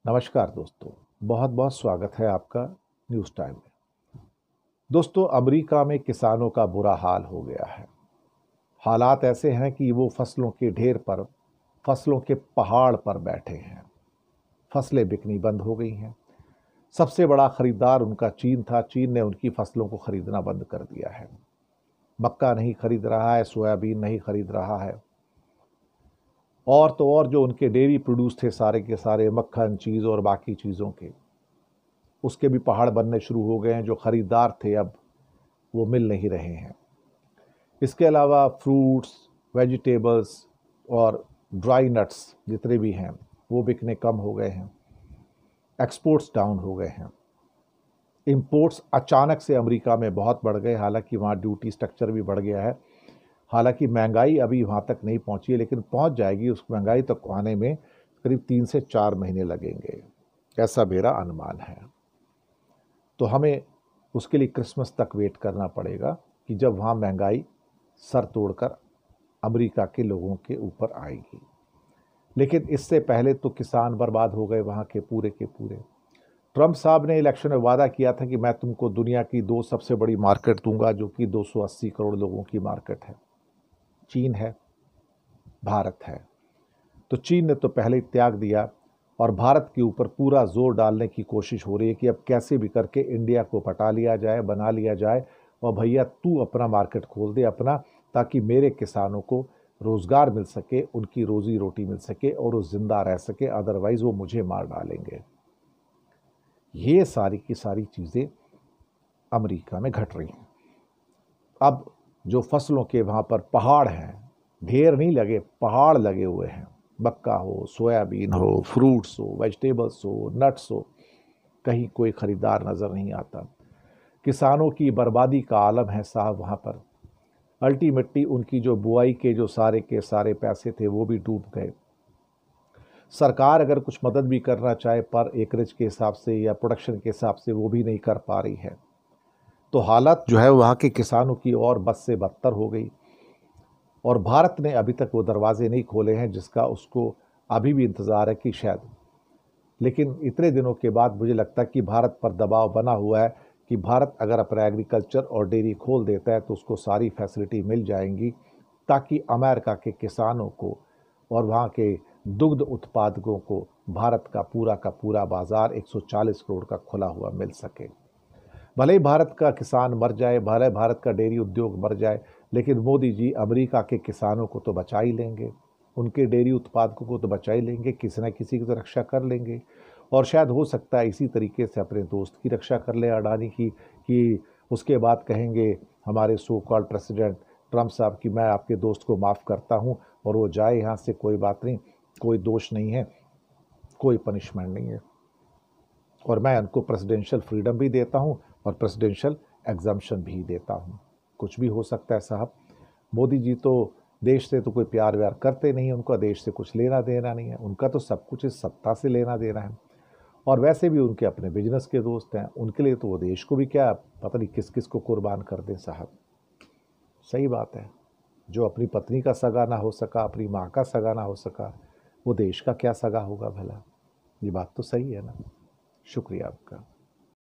नमस्कार दोस्तों, बहुत बहुत स्वागत है आपका न्यूज़ टाइम में। दोस्तों, अमेरिका में किसानों का बुरा हाल हो गया है। हालात ऐसे हैं कि वो फसलों के ढेर पर, फसलों के पहाड़ पर बैठे हैं। फसलें बिकनी बंद हो गई हैं। सबसे बड़ा खरीदार उनका चीन था। चीन ने उनकी फसलों को खरीदना बंद कर दिया है। मक्का नहीं खरीद रहा है, सोयाबीन नहीं खरीद रहा है, और तो और जो उनके डेयरी प्रोड्यूस थे सारे के सारे, मक्खन, चीज़ और बाकी चीज़ों के, उसके भी पहाड़ बनने शुरू हो गए हैं। जो खरीदार थे अब वो मिल नहीं रहे हैं। इसके अलावा फ्रूट्स, वेजिटेबल्स और ड्राई नट्स जितने भी हैं वो बिकने कम हो गए हैं। एक्सपोर्ट्स डाउन हो गए हैं। इंपोर्ट्स अचानक से अमेरिका में बहुत बढ़ गए, हालांकि वहाँ ड्यूटी स्ट्रक्चर भी बढ़ गया है। हालांकि महंगाई अभी वहाँ तक नहीं पहुँची है, लेकिन पहुँच जाएगी। उस महंगाई तक आने में करीब 3 से 4 महीने लगेंगे, ऐसा मेरा अनुमान है। तो हमें उसके लिए क्रिसमस तक वेट करना पड़ेगा कि जब वहाँ महंगाई सर तोड़कर अमेरिका के लोगों के ऊपर आएगी। लेकिन इससे पहले तो किसान बर्बाद हो गए वहाँ के पूरे। ट्रंप साहब ने इलेक्शन में वादा किया था कि मैं तुमको दुनिया की 2 सबसे बड़ी मार्केट दूंगा, जो कि 280 करोड़ लोगों की मार्केट है। चीन है, भारत है। तो चीन ने तो पहले ही त्याग दिया और भारत के ऊपर पूरा जोर डालने की कोशिश हो रही है कि अब कैसे भी करके इंडिया को पटा लिया जाए, बना लिया जाए, और भैया तू अपना मार्केट खोल दे अपना, ताकि मेरे किसानों को रोज़गार मिल सके, उनकी रोज़ी रोटी मिल सके और वो ज़िंदा रह सके, अदरवाइज़ वो मुझे मार डालेंगे। ये सारी की सारी चीज़ें अमेरिका में घट रही हैं। अब जो फसलों के वहाँ पर पहाड़ हैं, ढेर नहीं लगे, पहाड़ लगे हुए हैं। मक्का हो, सोयाबीन हो, फ्रूट्स हो, वेजिटेबल्स हो, नट्स हो, कहीं कोई ख़रीदार नज़र नहीं आता। किसानों की बर्बादी का आलम है साहब वहाँ पर। अल्टीमेटली उनकी जो बुआई के जो सारे के सारे पैसे थे वो भी डूब गए। सरकार अगर कुछ मदद भी करना चाहे पर एकरेज के हिसाब से या प्रोडक्शन के हिसाब से, वो भी नहीं कर पा रही है। तो हालत जो है वहाँ के किसानों की और बद से बदतर हो गई। और भारत ने अभी तक वो दरवाजे नहीं खोले हैं जिसका उसको अभी भी इंतज़ार है कि शायद, लेकिन इतने दिनों के बाद मुझे लगता है कि भारत पर दबाव बना हुआ है कि भारत अगर अपना एग्रीकल्चर और डेयरी खोल देता है तो उसको सारी फैसिलिटी मिल जाएंगी, ताकि अमेरिका के किसानों को और वहाँ के दुग्ध उत्पादकों को भारत का पूरा बाजार 140 करोड़ का खुला हुआ मिल सके। भले ही भारत का किसान मर जाए, भले भारत का डेयरी उद्योग मर जाए, लेकिन मोदी जी अमेरिका के किसानों को तो बचा ही लेंगे, उनके डेयरी उत्पादकों को तो बचा ही लेंगे, किसी न किसी की तो रक्षा कर लेंगे। और शायद हो सकता है इसी तरीके से अपने दोस्त की रक्षा कर ले, अडानी की, कि उसके बाद कहेंगे हमारे सो कॉल्ड प्रेसिडेंट ट्रंप साहब कि मैं आपके दोस्त को माफ़ करता हूँ और वो जाए यहाँ से, कोई बात नहीं, कोई दोष नहीं है, कोई पनिशमेंट नहीं है, और मैं उनको प्रेसिडेंशियल फ्रीडम भी देता हूँ और प्रेसिडेंशियल एग्जम्पशन भी देता हूँ। कुछ भी हो सकता है साहब। मोदी जी तो देश से तो कोई प्यार व्यार करते नहीं, उनका देश से कुछ लेना देना नहीं है, उनका तो सब कुछ इस सत्ता से लेना देना है। और वैसे भी उनके अपने बिजनेस के दोस्त हैं, उनके लिए तो वो देश को भी क्या पता नहीं किस किस को कुर्बान कर दें साहब। सही बात है, जो अपनी पत्नी का सगा ना हो सका, अपनी माँ का सगा ना हो सका, वो देश का क्या सगा होगा भला। ये बात तो सही है ना। शुक्रिया आपका।